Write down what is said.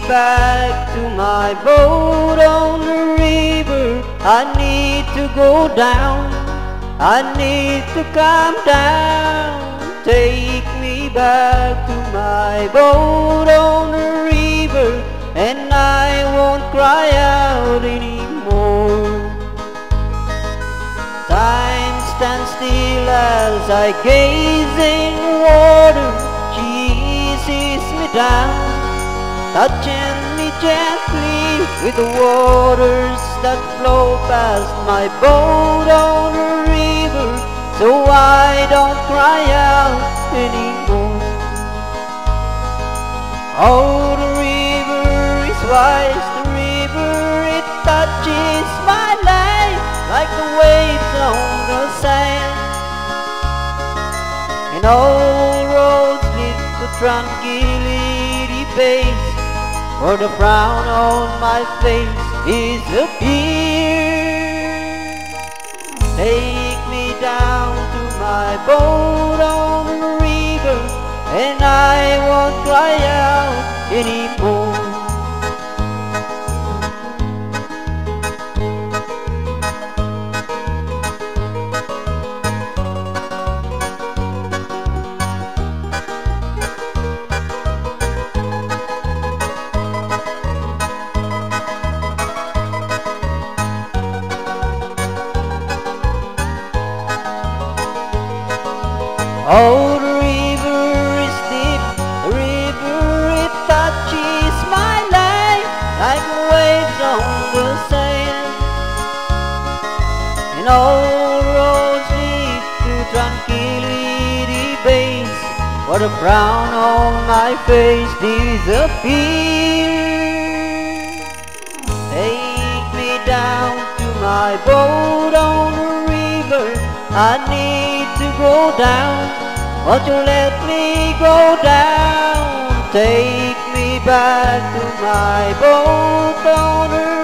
back to my boat on the river. I need to go down, I need to come down. Take me back to my boat on the river, and I won't cry out anymore. Time stands still as I gaze in water. She eases me down, touching me gently with the waters that flow past my boat on the river, so I don't cry out anymore. Oh, the river is wise, the river, it touches my life like the waves on the sand. And all roads lead to tranquility base, where the frown on my face disappears. Take me down to my boat on the river, and I won't cry out anymore. Oh, the river is deep, the river, it touches my life like waves on the sand. And all roads lead to tranquility base, where the frown on my face disappears. Take me down to my boat on the river, I need to go down, won't you let me go down? Take me back to my boat on the